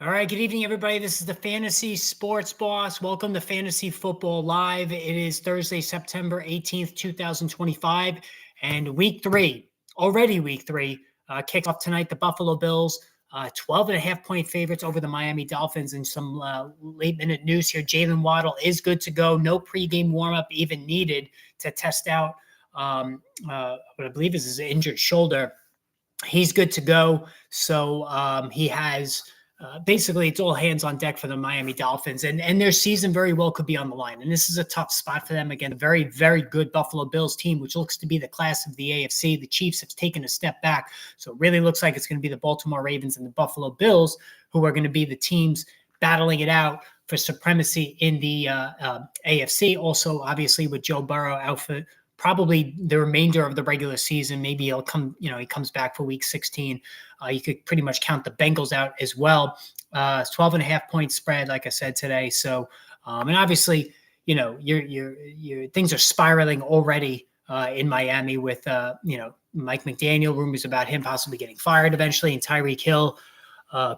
All right, good evening, everybody. This is the Fantasy Sports Boss. Welcome to Fantasy Football Live. It is Thursday, September 18th, 2025, and week three, already week three, kicks off tonight. The Buffalo Bills, 12 and a half point favorites over the Miami Dolphins. And some late minute news here. Jalen Waddle is good to go. No pregame warm-up even needed to test out what I believe is his injured shoulder. He's good to go. So he has basically it's all hands on deck for the Miami Dolphins, and their season very well could be on the line. And this is a tough spot for them again. A very, very good Buffalo Bills team, which looks to be the class of the AFC. The Chiefs have taken a step back, so it really looks like it's going to be the Baltimore Ravens and the Buffalo Bills who are going to be the teams battling it out for supremacy in the AFC. Also, obviously, with Joe Burrow out for probably the remainder of the regular season. Maybe he'll come, he comes back for week 16. You could pretty much count the Bengals out as well. 12 and a half point spread, like I said today. So, and obviously, your things are spiraling already in Miami with, Mike McDaniel, rumors about him possibly getting fired eventually, and Tyreek Hill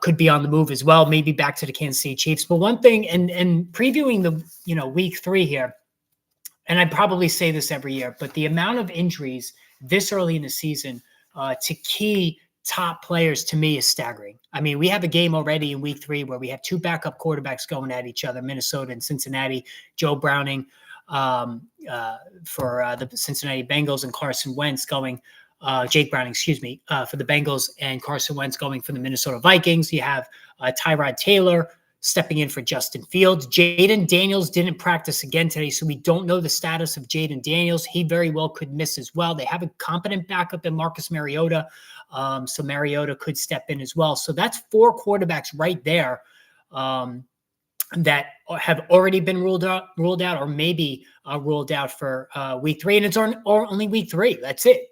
could be on the move as well, maybe back to the Kansas City Chiefs. But one thing, and previewing the, week three here, and I probably say this every year, but the amount of injuries this early in the season to key top players to me is staggering. I mean, we have a game already in week three where we have two backup quarterbacks going at each other, Minnesota and Cincinnati, Joe Browning for the Cincinnati Bengals and Carson Wentz going, Jake Browning, for the Bengals, and Carson Wentz going for the Minnesota Vikings. You have Tyrod Taylor stepping in for Justin Fields. Jaden Daniels didn't practice again today, so we don't know the status of Jaden Daniels. He very well could miss as well. They have a competent backup in Marcus Mariota, so Mariota could step in as well. So that's four quarterbacks right there that have already been ruled out, or maybe ruled out for week three, and it's only week three. That's it.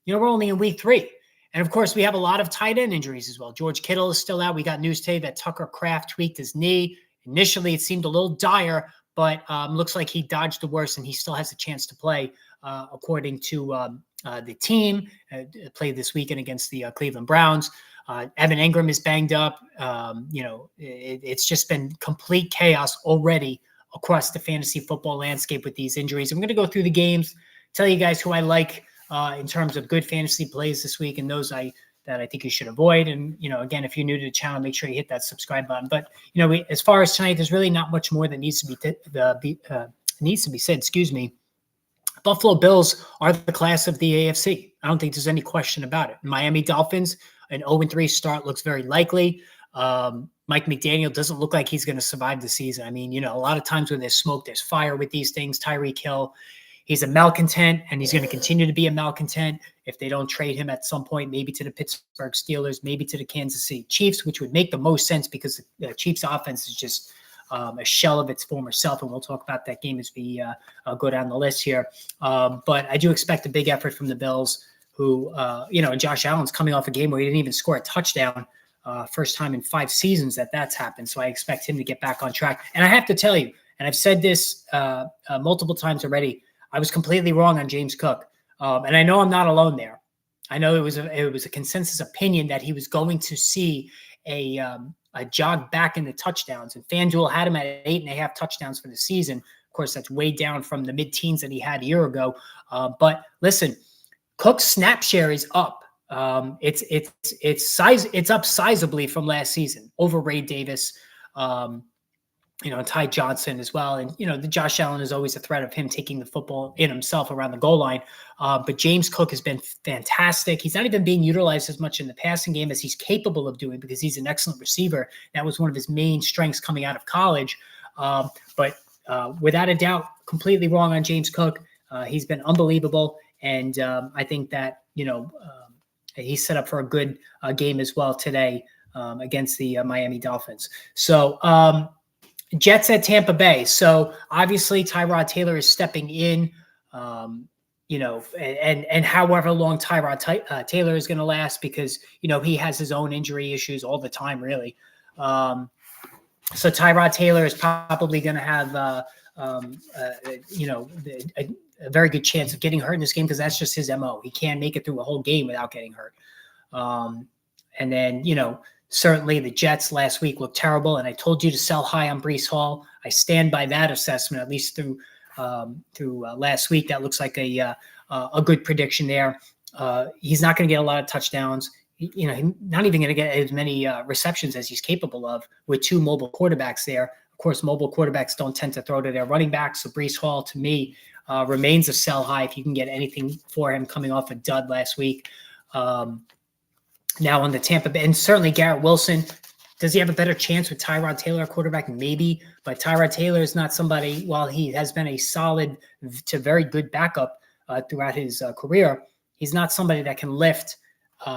We're only in week three. And, of course, we have a lot of tight end injuries as well. George Kittle is still out. We got news today that Tucker Kraft tweaked his knee. Initially, it seemed a little dire, but looks like he dodged the worst, and he still has a chance to play, according to the team. Played this weekend against the Cleveland Browns. Evan Engram is banged up. It's just been complete chaos already across the fantasy football landscape with these injuries. I'm going to go through the games, tell you guys who I like in terms of good fantasy plays this week, and those that I think you should avoid. And, again, if you're new to the channel, make sure you hit that subscribe button. But, as far as tonight, there's really not much more that needs to be said. Buffalo Bills are the class of the AFC. I don't think there's any question about it. Miami Dolphins, an 0-3 start looks very likely. Mike McDaniel doesn't look like he's going to survive the season. I mean, a lot of times when there's smoke, there's fire with these things. Tyreek Hill, he's a malcontent, and he's going to continue to be a malcontent if they don't trade him at some point, maybe to the Pittsburgh Steelers, maybe to the Kansas City Chiefs, which would make the most sense because the Chiefs' offense is just a shell of its former self, and we'll talk about that game as we go down the list here. But I do expect a big effort from the Bills, who, and Josh Allen's coming off a game where he didn't even score a touchdown, first time in 5 seasons that's happened. So I expect him to get back on track. And I have to tell you, and I've said this multiple times already, I was completely wrong on James Cook. And I know I'm not alone there. I know it was a consensus opinion that he was going to see a jog back in the touchdowns, and FanDuel had him at 8.5 touchdowns for the season. Of course, that's way down from the mid-teens that he had a year ago. But listen, Cook's snap share is up. It's up sizably from last season over Ray Davis. Ty Johnson as well. And, the Josh Allen is always a threat of him taking the football in himself around the goal line. But James Cook has been fantastic. He's not even being utilized as much in the passing game as he's capable of doing because he's an excellent receiver. That was one of his main strengths coming out of college. But without a doubt, completely wrong on James Cook. He's been unbelievable. And I think that, he's set up for a good game as well today against the Miami Dolphins. So, Jets at Tampa Bay. So obviously Tyrod Taylor is stepping in, and however long Tyrod Taylor is going to last because, he has his own injury issues all the time, really. So Tyrod Taylor is probably going to have, a very good chance of getting hurt in this game because that's just his MO. He can't make it through a whole game without getting hurt. And then, Certainly, the Jets last week looked terrible, and I told you to sell high on Breece Hall. I stand by that assessment, at least through last week. That looks like a good prediction there. He's not going to get a lot of touchdowns. He's not even going to get as many receptions as he's capable of with two mobile quarterbacks there. Of course, mobile quarterbacks don't tend to throw to their running backs. So Breece Hall, to me, remains a sell high if you can get anything for him coming off a dud last week. Now on the Tampa Bay, and certainly Garrett Wilson, does he have a better chance with Tyrod Taylor, quarterback? Maybe, but Tyrod Taylor is not somebody, while he has been a solid to very good backup throughout his career, he's not somebody that can lift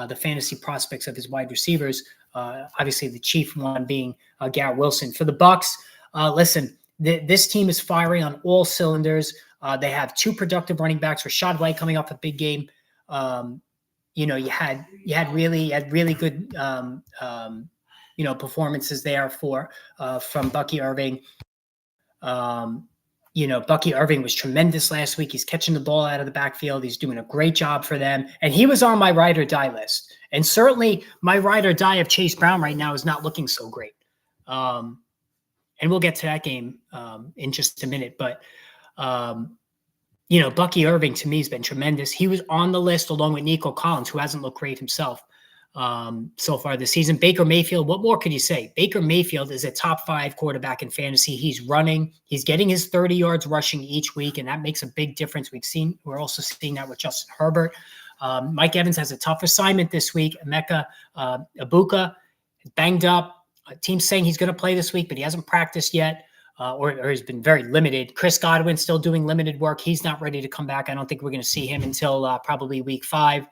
the fantasy prospects of his wide receivers. Obviously, the chief one being Garrett Wilson. For the Bucs, listen, this team is firing on all cylinders. They have two productive running backs. Rachaad White coming off a big game. You had really good performances there from Bucky Irving. Bucky Irving was tremendous last week. He's catching the ball out of the backfield. He's doing a great job for them. And he was on my ride or die list. And certainly my ride or die of Chase Brown right now is not looking so great. And we'll get to that game in just a minute. But Bucky Irving to me has been tremendous. He was on the list along with Nico Collins, who hasn't looked great himself so far this season. Baker Mayfield, what more could you say? Baker Mayfield is a top 5 quarterback in fantasy. He's running. He's getting his 30 yards rushing each week, and that makes a big difference. We're also seeing that with Justin Herbert. Mike Evans has a tough assignment this week. Emeka Egbuka banged up. Team's saying he's going to play this week, but he hasn't practiced yet. Or has been very limited. Chris Godwin still doing limited work. He's not ready to come back. I don't think we're going to see him until probably week 5.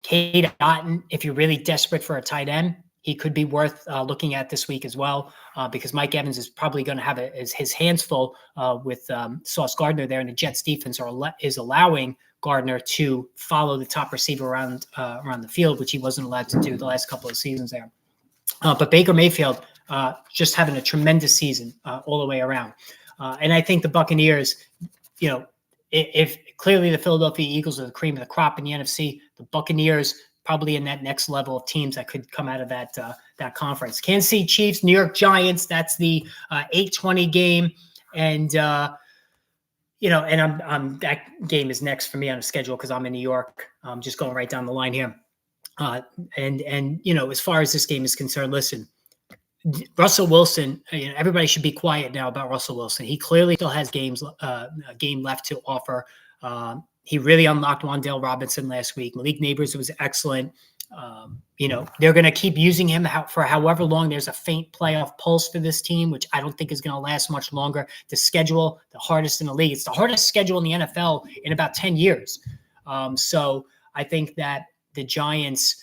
Cade Otton, if you're really desperate for a tight end, he could be worth looking at this week as well, because Mike Evans is probably going to have his hands full with Sauce Gardner there, and the Jets defense is allowing Gardner to follow the top receiver around the field, which he wasn't allowed to do the last couple of seasons there. But Baker Mayfield, just having a tremendous season all the way around. And I think the Buccaneers, if clearly the Philadelphia Eagles are the cream of the crop in the NFC, the Buccaneers probably in that next level of teams that could come out of that conference. Kansas City Chiefs, New York Giants, that's the 8:20 game. And, and that game is next for me on the schedule because I'm in New York. I'm just going right down the line here. And as far as this game is concerned, listen, Russell Wilson, everybody should be quiet now about Russell Wilson. He clearly still has a game left to offer. He really unlocked Wan'Dale Robinson last week. Malik Neighbors was excellent. They're going to keep using him for however long. There's a faint playoff pulse for this team, which I don't think is going to last much longer. The schedule, the hardest in the league. It's the hardest schedule in the NFL in about 10 years. So I think that the Giants,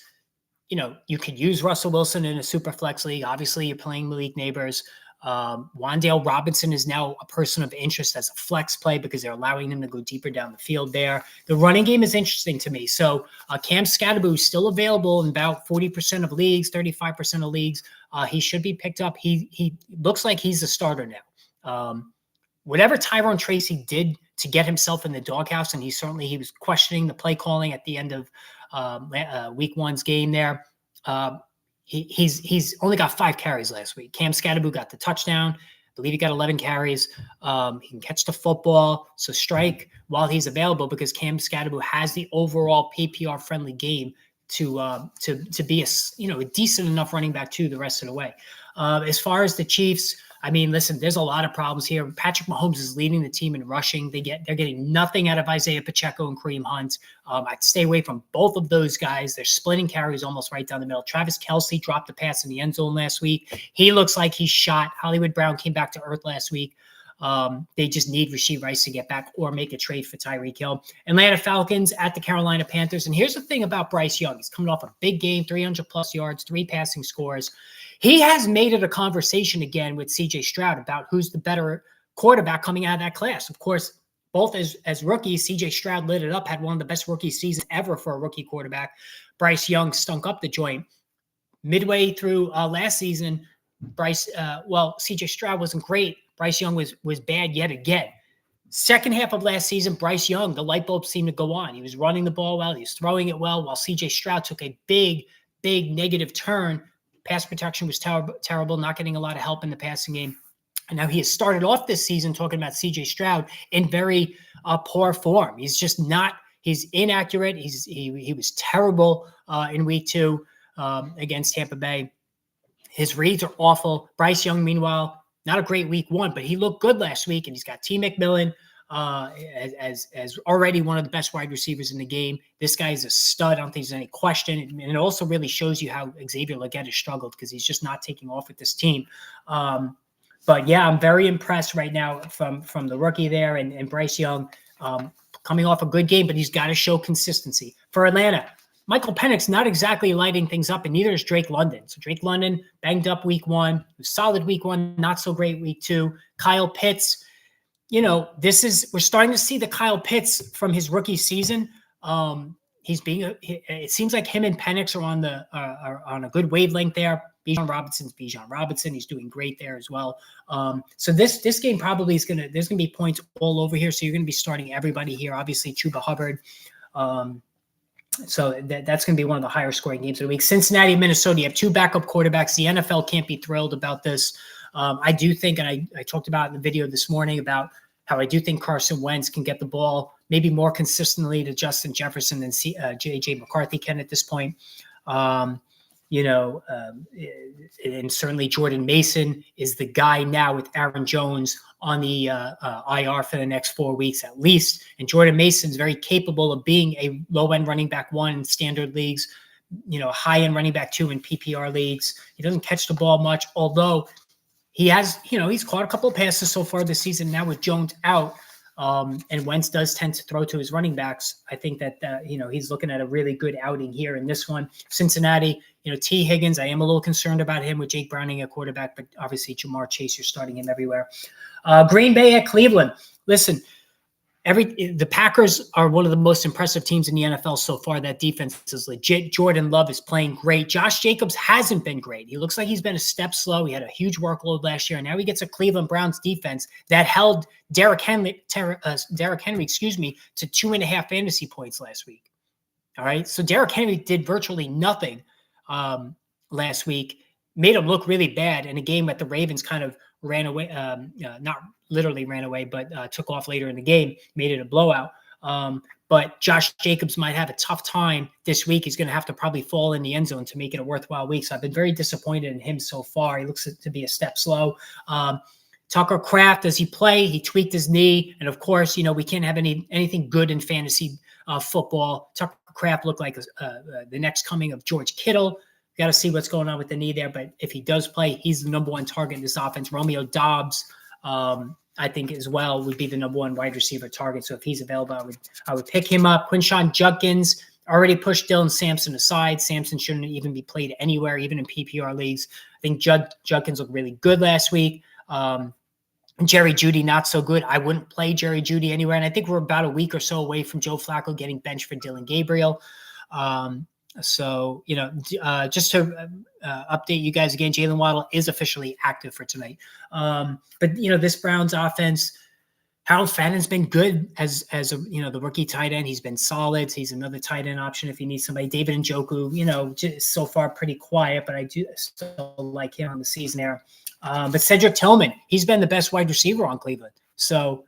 you could use Russell Wilson in a super flex league. Obviously, you're playing Malik Neighbors. Wan'Dale Robinson is now a person of interest as a flex play because they're allowing him to go deeper down the field there. The running game is interesting to me. So Cam Scatterboo is still available in about 40% of leagues, 35% of leagues. He should be picked up. He looks like he's a starter now. Whatever Tyrone Tracy did to get himself in the doghouse, and he was questioning the play calling at the end of week 1's game there. He's only got 5 carries last week. Cam Scatterboo got the touchdown. I believe he got 11 carries. He can catch the football. So strike while he's available because Cam Scatterboo has the overall PPR friendly game to be a decent enough running back too the rest of the way. As far as the Chiefs, I mean, listen, there's a lot of problems here. Patrick Mahomes is leading the team in rushing. They're getting nothing out of Isaiah Pacheco and Kareem Hunt. I'd stay away from both of those guys. They're splitting carries almost right down the middle. Travis Kelce dropped the pass in the end zone last week. He looks like he's shot. Hollywood Brown came back to earth last week. They just need Rashee Rice to get back or make a trade for Tyreek Hill. Atlanta Falcons at the Carolina Panthers. And here's the thing about Bryce Young. He's coming off a big game, 300-plus yards, 3 passing scores. He has made it a conversation again with C.J. Stroud about who's the better quarterback coming out of that class. Of course, both as rookies, C.J. Stroud lit it up, had one of the best rookie seasons ever for a rookie quarterback. Bryce Young stunk up the joint. Midway through last season, C.J. Stroud wasn't great. Bryce Young was bad yet again. Second half of last season, Bryce Young, the light bulb seemed to go on. He was running the ball well. He was throwing it well, while C.J. Stroud took a big big negative turn. Pass protection was terrible, not getting a lot of help in the passing game. And now he has started off this season, talking about CJ Stroud, in very poor form. He's just not, he's inaccurate. He was terrible in week 2 against Tampa Bay. His reads are awful. Bryce Young, meanwhile, not a great week 1, but he looked good last week, and he's got T. McMillan as already one of the best wide receivers in the game. This guy is a stud. I don't think there's any question. And it also really shows you how Xavier Legette has struggled, because he's just not taking off with this team. But yeah, I'm very impressed right now from the rookie there, and Bryce Young coming off a good game, but he's got to show consistency. For Atlanta, Michael Penix not exactly lighting things up, and neither is Drake London. So Drake London banged up week 1, solid week 1, not so great week 2. Kyle Pitts, we're starting to see the Kyle Pitts from his rookie season. It seems like him and Penix are on a good wavelength there. Bijan Robinson. He's doing great there as well. So this game probably there's going to be points all over here. So you're going to be starting everybody here. Obviously, Chuba Hubbard. So that's going to be one of the higher scoring games of the week. Cincinnati, Minnesota, you have 2 backup quarterbacks. The NFL can't be thrilled about this. I do think, and I talked about in the video this morning about how I do think Carson Wentz can get the ball maybe more consistently to Justin Jefferson than J.J. McCarthy can at this point. And certainly Jordan Mason is the guy now with Aaron Jones on the IR for the next 4 weeks at least. And Jordan Mason is very capable of being a low-end running back 1 in standard leagues, high-end running back 2 in PPR leagues. He doesn't catch the ball much, although he has, he's caught a couple of passes so far this season now with Jones out. And Wentz does tend to throw to his running backs. I think that, he's looking at a really good outing here in this one. Cincinnati, T. Higgins, I am a little concerned about him with Jake Browning at quarterback, but obviously Jamar Chase, you're starting him everywhere. Green Bay at Cleveland. Listen, the Packers are one of the most impressive teams in the NFL so far. That defense is legit. Jordan Love is playing great. Josh Jacobs hasn't been great. He looks like he's been a step slow. He had a huge workload last year, and now he gets a Cleveland Browns defense that held Derrick Henry, to 2.5 fantasy points last week. All right, so Derrick Henry did virtually nothing last week, made him look really bad in a game that the Ravens kind of ran away, not literally ran away, but took off later in the game, made it a blowout. But Josh Jacobs might have a tough time this week. He's going to have to probably fall in the end zone to make it a worthwhile week. So I've been very disappointed in him so far. He looks to be a step slow. Tucker Kraft, does he play? He tweaked his knee. And of course, we can't have anything good in fantasy football. Tucker Kraft looked like the next coming of George Kittle. Got to see what's going on with the knee there. But if he does play, he's the number 1 target in this offense. Romeo Doubs, I think as well, would be the number 1 wide receiver target. So if he's available, I would pick him up. Quinshon Judkins already pushed Dylan Sampson aside. Sampson shouldn't even be played anywhere, even in PPR leagues. I think Judkins looked really good last week. Jerry Jeudy, not so good. I wouldn't play Jerry Jeudy anywhere. And I think we're about a week or so away from Joe Flacco getting benched for Dylan Gabriel. So, just to update you guys again, Jalen Waddle is officially active for tonight. But this Browns offense, Harold Fannon's been good as the rookie tight end. He's been solid. He's another tight end option if you need somebody. David Njoku, just so far pretty quiet, but I do still like him on the season there. But Cedric Tillman, he's been the best wide receiver on Cleveland. So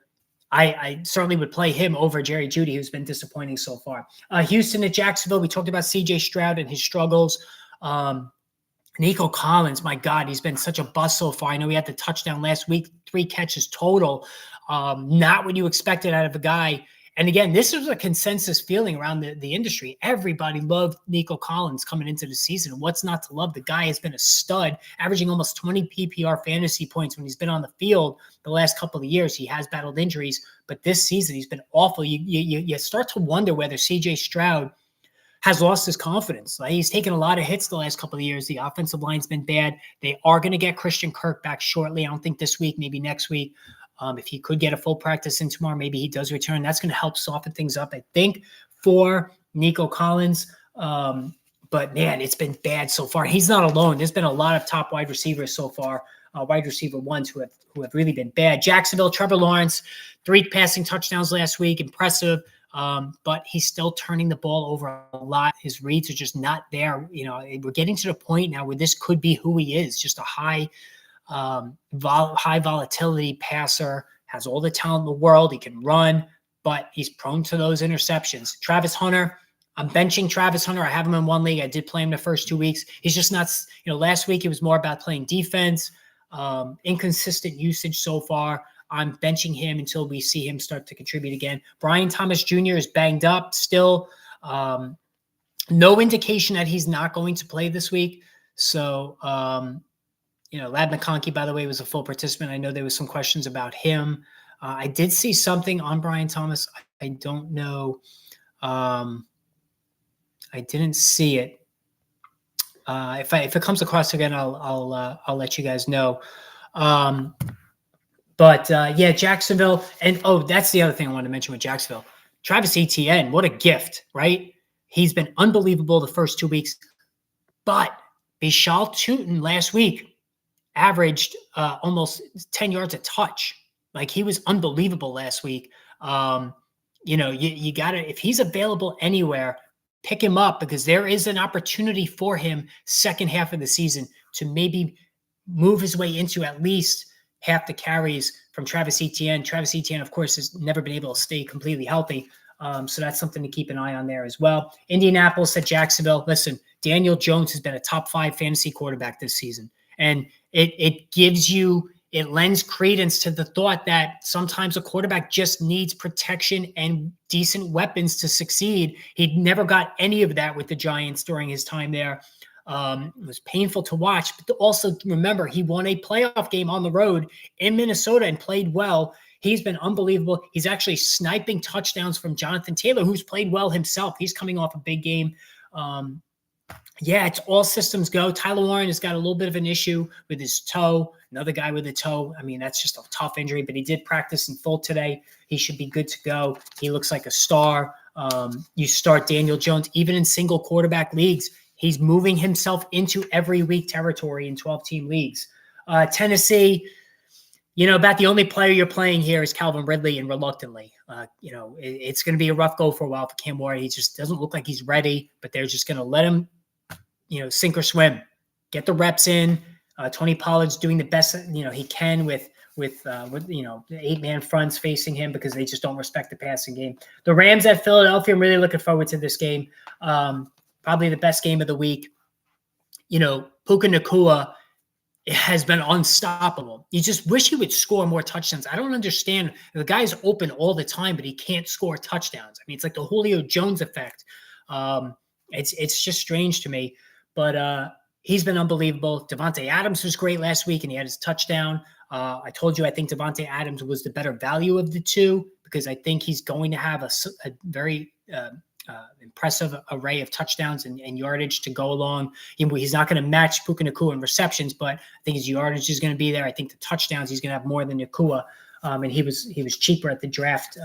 I certainly would play him over Jerry Jeudy, who's been disappointing so far. Houston at Jacksonville, we talked about CJ Stroud and his struggles. Nico Collins, my God, he's been such a bust so far. I know he had the touchdown last week, 3 catches total. Not what you expected out of a guy. And again, this was a consensus feeling around the industry. Everybody loved Nico Collins coming into the season. What's not to love? The guy has been a stud, averaging almost 20 PPR fantasy points when he's been on the field the last couple of years. He has battled injuries, but this season he's been awful. You start to wonder whether CJ Stroud has lost his confidence. He's taken a lot of hits the last couple of years. The offensive line's been bad. They are going to get Christian Kirk back shortly. I don't think this week, maybe next week. If he could get a full practice in tomorrow, maybe he does return. That's going to help soften things up, I think, for Nico Collins. But, man, it's been bad so far. He's not alone. There's been a lot of top wide receivers so far, wide receiver ones who have really been bad. Jacksonville, Trevor Lawrence, 3 passing touchdowns last week. Impressive. but he's still turning the ball over a lot. His reads are just not there. We're getting to the point now where this could be who he is, just a high volatility passer, has all the talent in the world. He can run, but he's prone to those interceptions. Travis Hunter, I'm benching Travis Hunter. I have him in one league. I did play him the first 2 weeks. He's just not, last week it was more about playing defense, inconsistent usage so far. I'm benching him until we see him start to contribute again. Brian Thomas Jr. is banged up still. No indication that he's not going to play this week. So, Ladd McConkey, by the way, was a full participant. I know there was some questions about him. I did see something on Brian Thomas. I don't know. I didn't see it. If it comes across again, I'll let you guys know. But Jacksonville, and that's the other thing I wanted to mention with Jacksonville. Travis Etienne, what a gift, right? He's been unbelievable the first 2 weeks, but Vishal Tootin last week averaged almost 10 yards a touch. Like, he was unbelievable last week. You gotta, if he's available anywhere, pick him up, because there is an opportunity for him second half of the season to maybe move his way into at least half the carries from Travis Etienne. Travis Etienne, of course, has never been able to stay completely healthy. So that's something to keep an eye on there as well. Indianapolis at Jacksonville. Listen, Daniel Jones has been a top 5 fantasy quarterback this season. And it lends credence to the thought that sometimes a quarterback just needs protection and decent weapons to succeed. He never got any of that with the Giants during his time there. It was painful to watch, but also remember, he won a playoff game on the road in Minnesota and played well. He's been unbelievable. He's actually sniping touchdowns from Jonathan Taylor, who's played well himself. He's coming off a big game. It's all systems go. Tyler Warren has got a little bit of an issue with his toe. Another guy with a toe. I mean, that's just a tough injury, but he did practice in full today. He should be good to go. He looks like a star. You start Daniel Jones, even in single quarterback leagues. He's moving himself into every week territory in 12-team leagues. Tennessee, about the only player you're playing here is Calvin Ridley, and reluctantly. It's going to be a rough go for a while for Cam Ward. He just doesn't look like he's ready, but they're just going to let him, sink or swim. Get the reps in. Tony Pollard's doing the best he can with the 8-man fronts facing him, because they just don't respect the passing game. The Rams at Philadelphia, I'm really looking forward to this game. Probably the best game of the week. Puka Nacua has been unstoppable. You just wish he would score more touchdowns. I don't understand. The guy's open all the time, but he can't score touchdowns. I mean, it's like the Julio Jones effect. It's just strange to me. But he's been unbelievable. Devontae Adams was great last week, and he had his touchdown. I told you I think Devontae Adams was the better value of the two, because I think he's going to have a very impressive array of touchdowns and yardage to go along. He's not going to match Puka Nacua in receptions, but I think his yardage is going to be there. I think the touchdowns, he's going to have more than Nacua. And he was cheaper at the draft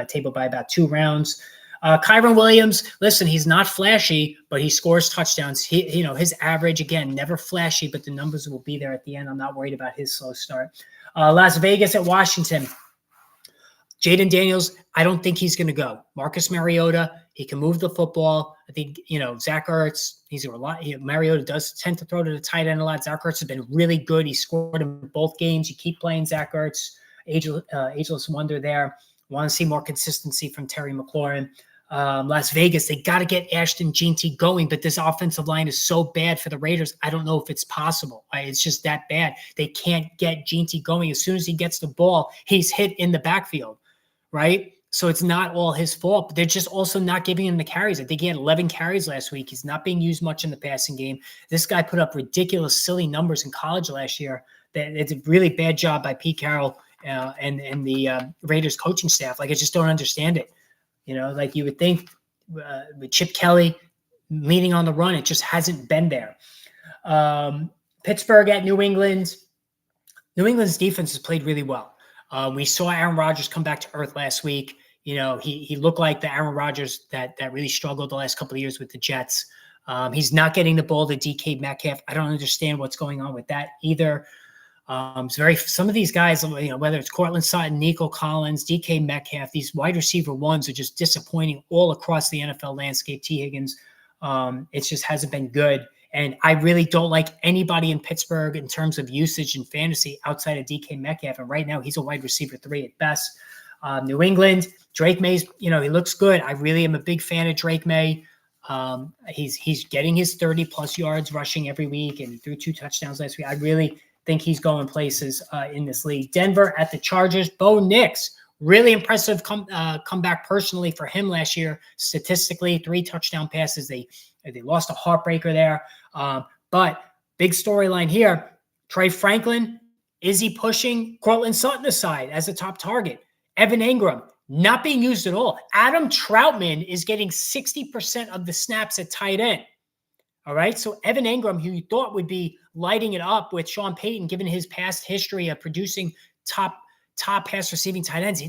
table by about 2 rounds. Kyron Williams, listen, he's not flashy, but he scores touchdowns. His average, again, never flashy, but the numbers will be there at the end. I'm not worried about his slow start. Las Vegas at Washington. Jaden Daniels, I don't think he's going to go. Marcus Mariota, he can move the football. I think, Zach Ertz, he's a lot. Mariota does tend to throw to the tight end a lot. Zach Ertz has been really good. He scored in both games. You keep playing Zach Ertz, ageless wonder there. Want to see more consistency from Terry McLaurin. Las Vegas, they got to get Ashton Jeanty going, but this offensive line is so bad for the Raiders. I don't know if it's possible. It's just that bad. They can't get Jeanty going. As soon as he gets the ball, he's hit in the backfield, right? So it's not all his fault, but they're just also not giving him the carries. I think he had 11 carries last week. He's not being used much in the passing game. This guy put up ridiculous, silly numbers in college last year. It's a really bad job by Pete Carroll and the Raiders coaching staff. I just don't understand it. You would think with Chip Kelly leaning on the run, it just hasn't been there. Pittsburgh at New England. New England's defense has played really well. We saw Aaron Rodgers come back to earth last week. He looked like the Aaron Rodgers that really struggled the last couple of years with the Jets. He's not getting the ball to DK Metcalf. I don't understand what's going on with that either. Some of these guys, whether it's Cortland Sutton, Nico Collins, DK Metcalf, these wide receiver ones are just disappointing all across the NFL landscape. T. Higgins, it just hasn't been good. And I really don't like anybody in Pittsburgh in terms of usage and fantasy outside of DK Metcalf. And right now he's a wide receiver 3 at best. New England, Drake May's, he looks good. I really am a big fan of Drake May. He's getting his 30+ yards rushing every week, and he threw 2 touchdowns last week. I really think he's going places in this league. Denver at the Chargers. Bo Nix, really impressive comeback personally for him last year. Statistically, 3 touchdown passes. They lost a heartbreaker there. But big storyline here. Trey Franklin, is he pushing Cortland Sutton aside as a top target? Evan Engram, not being used at all. Adam Troutman is getting 60% of the snaps at tight end. All right. So Evan Engram, who you thought would be lighting it up with Sean Payton, given his past history of producing top pass receiving tight ends,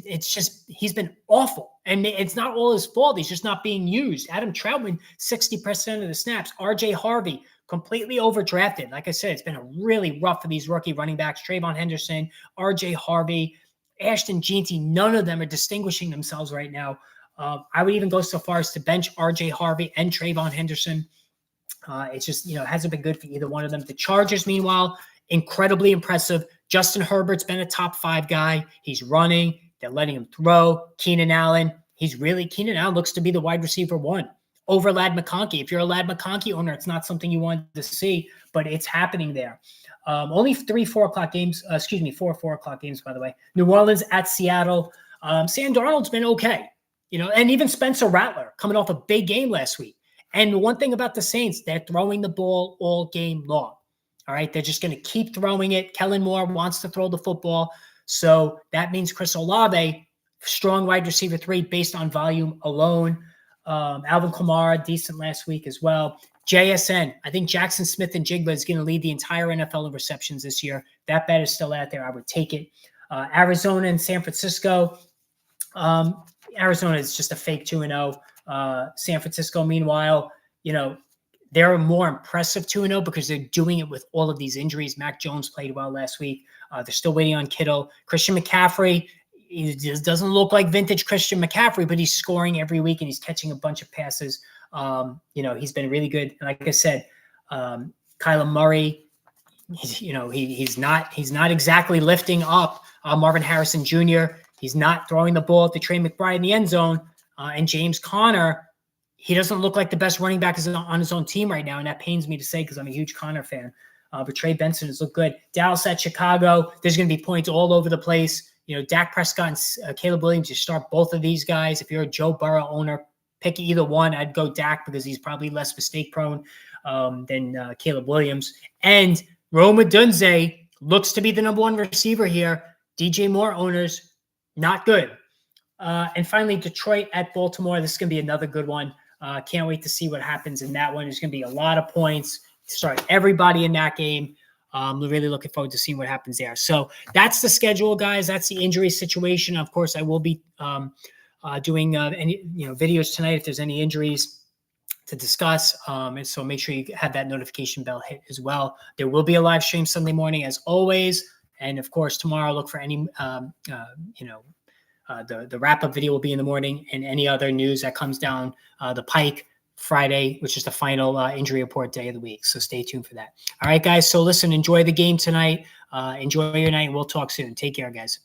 he's been awful. And it's not all his fault. He's just not being used. Adam Troutman, 60% of the snaps. RJ Harvey, completely overdrafted. Like I said, it's been really rough for these rookie running backs. Trayvon Henderson, RJ Harvey, Ashton Jeanty, none of them are distinguishing themselves right now. I would even go so far as to bench RJ Harvey and Trayvon Henderson. It's just, it hasn't been good for either one of them. The Chargers, meanwhile, incredibly impressive. Justin Herbert's been a top 5 guy. He's running. They're letting him throw. Keenan Allen looks to be the wide receiver 1 over Ladd McConkey. If you're a Ladd McConkey owner, it's not something you want to see, but it's happening there. Only 4 4 o'clock games, by the way. New Orleans at Seattle. Sam Darnold's been okay, and even Spencer Rattler coming off a big game last week. And one thing about the Saints, they're throwing the ball all game long. All right. They're just going to keep throwing it. Kellen Moore wants to throw the football. So that means Chris Olave, strong wide receiver 3 based on volume alone. Alvin Kamara, decent last week as well. JSN, I think Jackson Smith-Njigba is going to lead the entire NFL in receptions this year. That bet is still out there. I would take it. Arizona and San Francisco. Arizona is just a fake 2-0. San Francisco, meanwhile, they're more impressive 2-0 because they're doing it with all of these injuries. Mac Jones played well last week. They're still waiting on Kittle. Christian McCaffrey, he just doesn't look like vintage Christian McCaffrey, but he's scoring every week and he's catching a bunch of passes. He's been really good. And like I said, Kyler Murray, he's not exactly lifting up Marvin Harrison Jr. He's not throwing the ball to Trey McBride in the end zone. And James Conner, he doesn't look like the best running back on his own team right now. And that pains me to say because I'm a huge Conner fan. But Trey Benson has looked good. Dallas at Chicago, there's going to be points all over the place. Dak Prescott and Caleb Williams, you start both of these guys. If you're a Joe Burrow owner, pick either one. I'd go Dak because he's probably less mistake prone than Caleb Williams. And Rome Odunze looks to be the number 1 receiver here. DJ Moore owners, not good. And finally, Detroit at Baltimore. This is going to be another good one. Can't wait to see what happens in that one. There's going to be a lot of points. Start everybody in that game. Really looking forward to seeing what happens there. So that's the schedule, guys. That's the injury situation. Of course, I will be doing any videos tonight if there's any injuries to discuss. And so make sure you have that notification bell hit as well. There will be a live stream Sunday morning as always. And of course, tomorrow, look for any the wrap-up video will be in the morning, and any other news that comes down the pike Friday, which is the final injury report day of the week. So stay tuned for that. All right, guys. So listen, enjoy the game tonight. Enjoy your night, and we'll talk soon. Take care, guys.